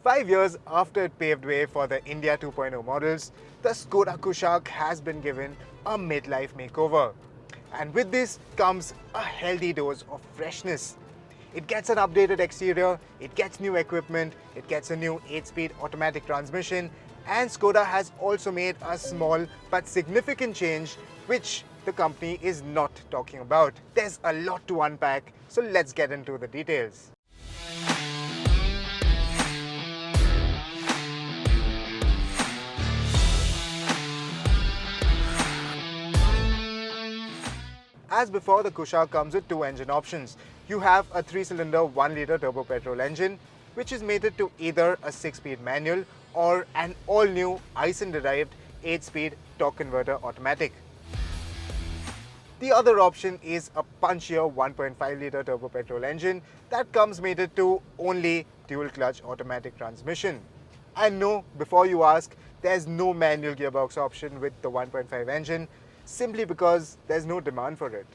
5 years after it paved way for the India 2.0 models, the Skoda Kushaq has been given a midlife makeover. And with this comes a healthy dose of freshness. It gets an updated exterior, it gets new equipment, it gets a new 8-speed automatic transmission, and Skoda has also made a small but significant change which the company is not talking about. There's a lot to unpack, so let's get into the details. As before, the Kushaq comes with two engine options. You have a 3-cylinder 1-litre turbo petrol engine, which is mated to either a 6-speed manual or an all-new Aisin-derived 8-speed torque converter automatic. The other option is a punchier 1.5-litre turbo petrol engine that comes mated to only dual-clutch automatic transmission. And no, before you ask, there's no manual gearbox option with the 1.5 engine, simply because there's no demand for it.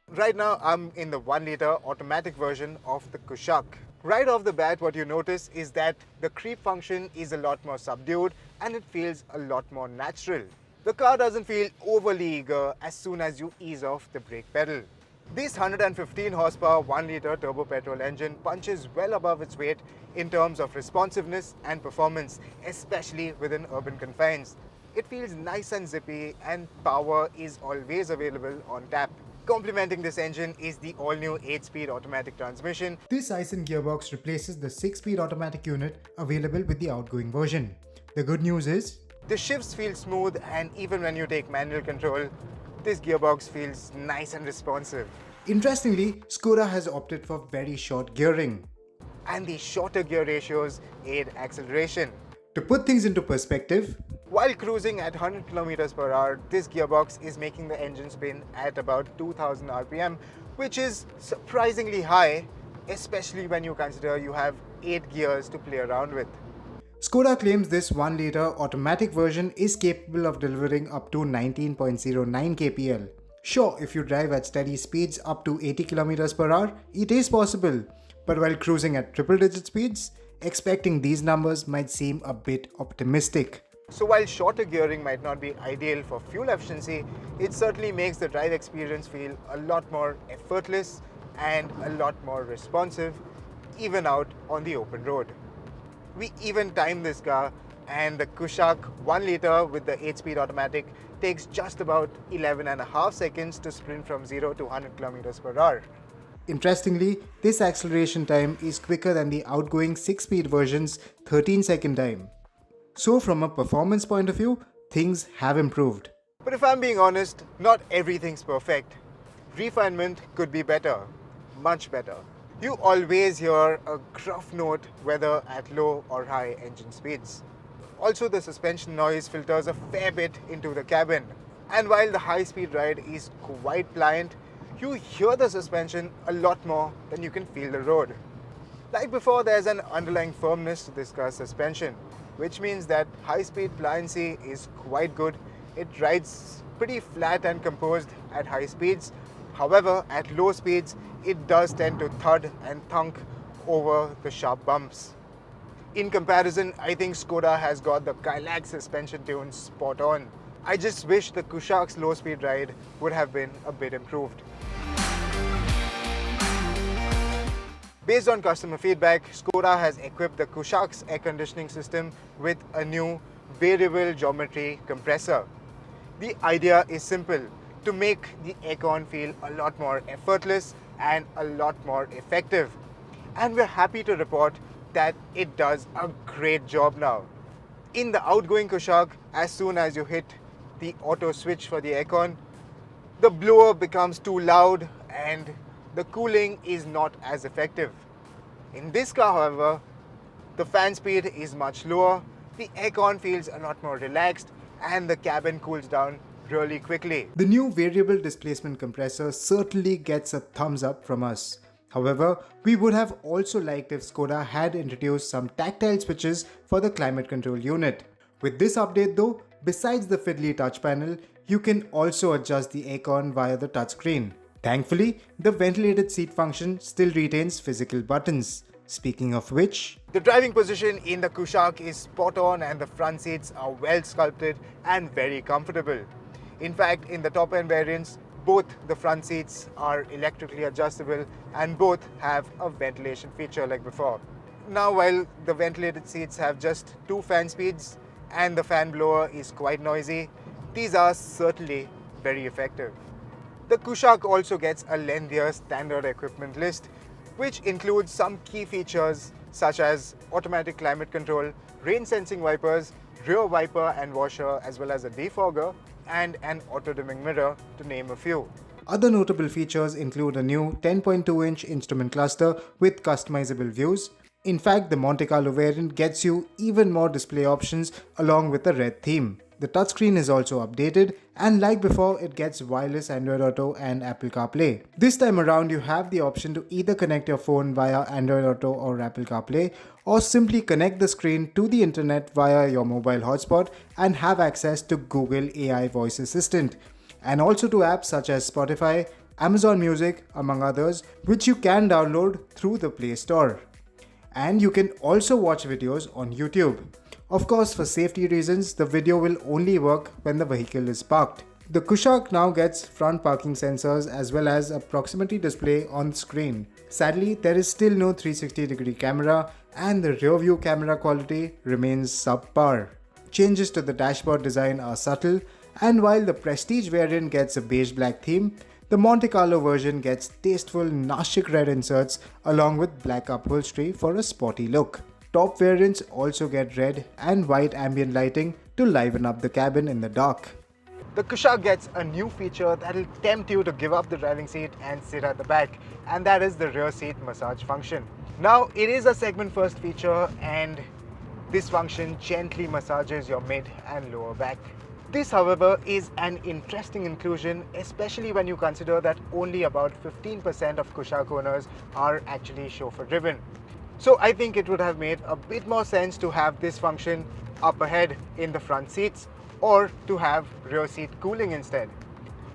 Right now, I'm in the 1-litre automatic version of the Kushaq. Right off the bat, what you notice is that the creep function is a lot more subdued and it feels a lot more natural. The car doesn't feel overly eager as soon as you ease off the brake pedal. This 115 horsepower 1-litre turbo petrol engine punches well above its weight in terms of responsiveness and performance, especially within urban confines. It feels nice and zippy, and power is always available on tap. Complementing this engine is the all-new 8-speed automatic transmission. This Aisin gearbox replaces the 6-speed automatic unit available with the outgoing version. The good news is, the shifts feel smooth, and even when you take manual control, this gearbox feels nice and responsive. Interestingly, Skoda has opted for very short gearing, and the shorter gear ratios aid acceleration. To put things into perspective, while cruising at 100 km per hour, this gearbox is making the engine spin at about 2000 RPM, which is surprisingly high, especially when you consider you have 8 gears to play around with. Skoda claims this 1-litre automatic version is capable of delivering up to 19.09 kpl. Sure, if you drive at steady speeds up to 80 km per hour, it is possible. But while cruising at triple-digit speeds, expecting these numbers might seem a bit optimistic. So while shorter gearing might not be ideal for fuel efficiency, it certainly makes the drive experience feel a lot more effortless and a lot more responsive, even out on the open road. We even timed this car, and the Kushaq 1-litre with the 8-speed automatic takes just about 11.5 seconds to sprint from 0 to 100 km per hour. Interestingly, this acceleration time is quicker than the outgoing 6-speed version's 13-second time. So from a performance point of view, things have improved. But if I'm being honest, not everything's perfect. Refinement could be better, much better. You always hear a gruff note whether at low or high engine speeds. Also, the suspension noise filters a fair bit into the cabin. And while the high-speed ride is quite pliant, you hear the suspension a lot more than you can feel the road. Like before, there's an underlying firmness to this car's suspension, which means that high-speed pliancy is quite good. It rides pretty flat and composed at high speeds. However, at low speeds, it does tend to thud and thunk over the sharp bumps. In comparison, I think Skoda has got the Kushaq suspension tune spot on. I just wish the Kushaq's low-speed ride would have been a bit improved. Based on customer feedback, Skoda has equipped the Kushaq's air conditioning system with a new variable geometry compressor. The idea is simple: to make the aircon feel a lot more effortless and a lot more effective. And we're happy to report that it does a great job now. In the outgoing Kushaq, as soon as you hit the auto switch for the aircon, the blower becomes too loud and the cooling is not as effective. In this car, however, the fan speed is much lower, the aircon feels a lot more relaxed, and the cabin cools down really quickly. The new variable displacement compressor certainly gets a thumbs up from us. However, we would have also liked if Skoda had introduced some tactile switches for the climate control unit. With this update though, besides the fiddly touch panel, you can also adjust the aircon via the touchscreen. Thankfully, the ventilated seat function still retains physical buttons. Speaking of which, the driving position in the Kushaq is spot on and the front seats are well sculpted and very comfortable. In fact, in the top end variants, both the front seats are electrically adjustable and both have a ventilation feature like before. Now, while the ventilated seats have just 2 fan speeds and the fan blower is quite noisy, these are certainly very effective. The Kushaq also gets a lengthier standard equipment list, which includes some key features such as automatic climate control, rain sensing wipers, rear wiper and washer, as well as a defogger and an auto dimming mirror, to name a few. Other notable features include a new 10.2-inch instrument cluster with customizable views. In fact, the Monte Carlo variant gets you even more display options along with a red theme. The touchscreen is also updated, and like before, it gets wireless Android Auto and Apple CarPlay. This time around, you have the option to either connect your phone via Android Auto or Apple CarPlay, or simply connect the screen to the internet via your mobile hotspot and have access to Google AI Voice Assistant, and also to apps such as Spotify, Amazon Music, among others, which you can download through the Play Store. And you can also watch videos on YouTube. Of course, for safety reasons, the video will only work when the vehicle is parked. The Kushaq now gets front parking sensors as well as a proximity display on the screen. Sadly, there is still no 360-degree camera and the rear view camera quality remains subpar. Changes to the dashboard design are subtle, and while the Prestige variant gets a beige black theme, the Monte Carlo version gets tasteful Nashik red inserts along with black upholstery for a sporty look. Top variants also get red and white ambient lighting to liven up the cabin in the dark. The Kushaq gets a new feature that will tempt you to give up the driving seat and sit at the back, and that is the rear seat massage function. Now, it is a segment first feature and this function gently massages your mid and lower back. This, however, is an interesting inclusion, especially when you consider that only about 15% of Kushaq owners are actually chauffeur driven. So I think it would have made a bit more sense to have this function up ahead in the front seats or to have rear seat cooling instead.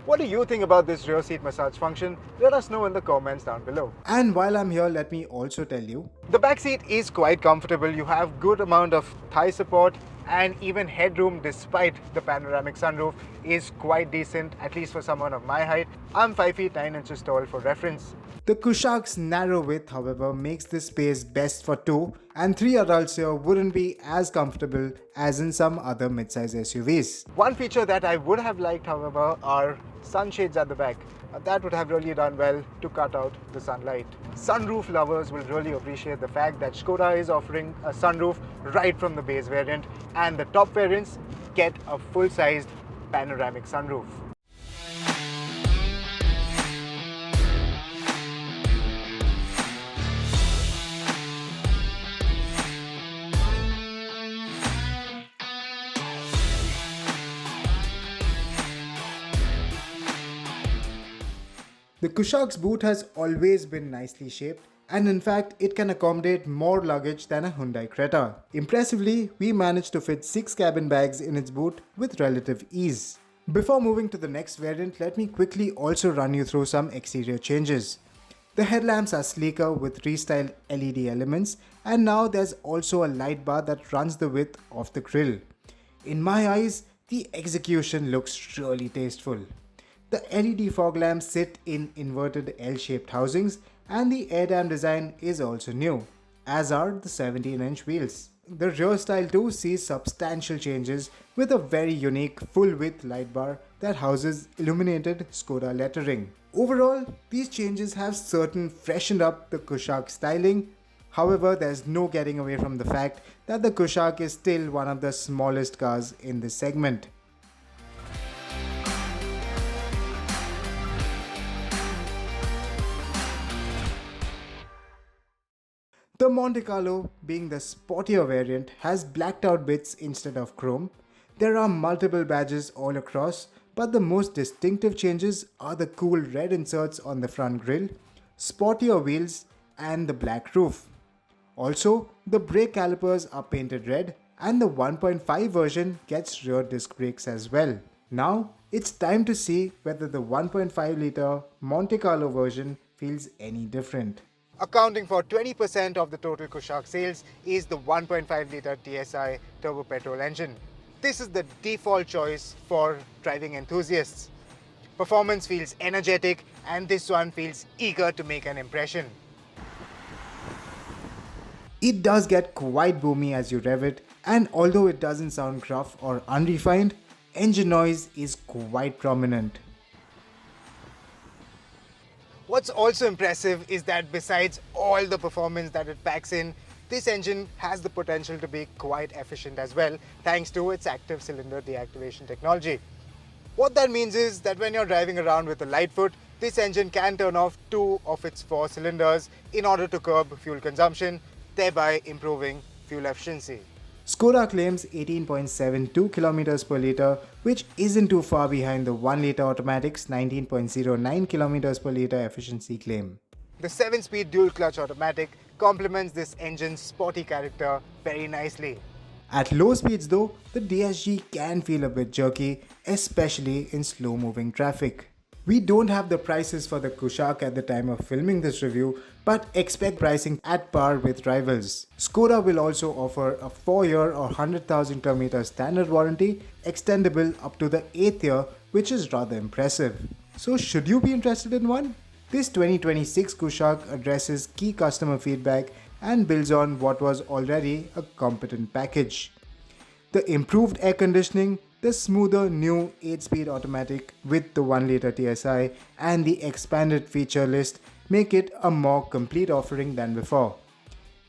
What do you think about this rear seat massage function? Let us know in the comments down below. And while I'm here, let me also tell you, the back seat is quite comfortable. You have good amount of thigh support and even headroom despite the panoramic sunroof is quite decent, at least for someone of my height. I'm 5 feet 9 inches tall for reference. The Kushaq's narrow width, however, makes this space best for 2 and 3 adults here wouldn't be as comfortable as in some other midsize SUVs. One feature that I would have liked, however, are sunshades at the back. That would have really done well to cut out the sunlight. Sunroof lovers will really appreciate the fact that Skoda is offering a sunroof right from the base variant, and the top variants get a full-sized panoramic sunroof. The Kushaq's boot has always been nicely shaped, and in fact it can accommodate more luggage than a Hyundai Creta. Impressively, we managed to fit 6 cabin bags in its boot with relative ease. Before moving to the next variant, let me quickly also run you through some exterior changes. The headlamps are sleeker with restyled LED elements, and now there's also a light bar that runs the width of the grille. In my eyes, the execution looks really tasteful. The LED fog lamps sit in inverted L-shaped housings, and the air dam design is also new, as are the 17-inch wheels. The rear style too sees substantial changes with a very unique full-width light bar that houses illuminated Skoda lettering. Overall, these changes have certainly freshened up the Kushaq styling. However, there's no getting away from the fact that the Kushaq is still one of the smallest cars in this segment. The Monte Carlo, being the sportier variant, has blacked out bits instead of chrome. There are multiple badges all across, but the most distinctive changes are the cool red inserts on the front grille, sportier wheels, and the black roof. Also, the brake calipers are painted red, and the 1.5 version gets rear disc brakes as well. Now, It's time to see whether the 1.5 litre Monte Carlo version feels any different. Accounting for 20% of the total Kushaq sales is the 1.5 litre TSI turbo petrol engine. This is the default choice for driving enthusiasts. Performance feels energetic and this one feels eager to make an impression. It does get quite boomy as you rev it, and although it doesn't sound gruff or unrefined, engine noise is quite prominent. What's also impressive is that besides all the performance that it packs in, this engine has the potential to be quite efficient as well, thanks to its active cylinder deactivation technology. What that means is that when you're driving around with a light foot, this engine can turn off 2 of its 4 cylinders in order to curb fuel consumption, thereby improving fuel efficiency. Skoda claims 18.72 km per litre, which isn't too far behind the 1 litre automatic's 19.09 km per litre efficiency claim. The 7-speed dual-clutch automatic complements this engine's sporty character very nicely. At low speeds though, the DSG can feel a bit jerky, especially in slow-moving traffic. We don't have the prices for the Kushaq at the time of filming this review, but expect pricing at par with rivals. Skoda will also offer a 4-year or 100,000 km standard warranty, extendable up to the 8th year, which is rather impressive. So should you be interested in one? This 2026 Kushaq addresses key customer feedback and builds on what was already a competent package. The improved air conditioning, the smoother new 8-speed automatic with the 1 litre TSI and the expanded feature list make it a more complete offering than before.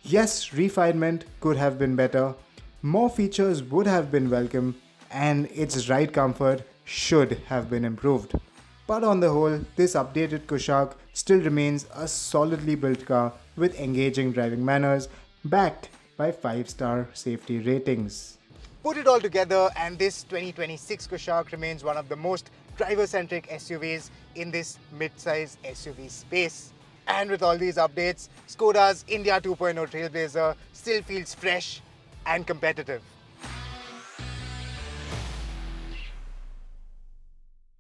Yes, refinement could have been better, more features would have been welcome, and its ride comfort should have been improved. But on the whole, this updated Kushaq still remains a solidly built car with engaging driving manners, backed by 5-star safety ratings. Put it all together and this 2026 Kushaq remains one of the most driver-centric SUVs in this mid-size SUV space. And with all these updates, Skoda's India 2.0 Trailblazer still feels fresh and competitive.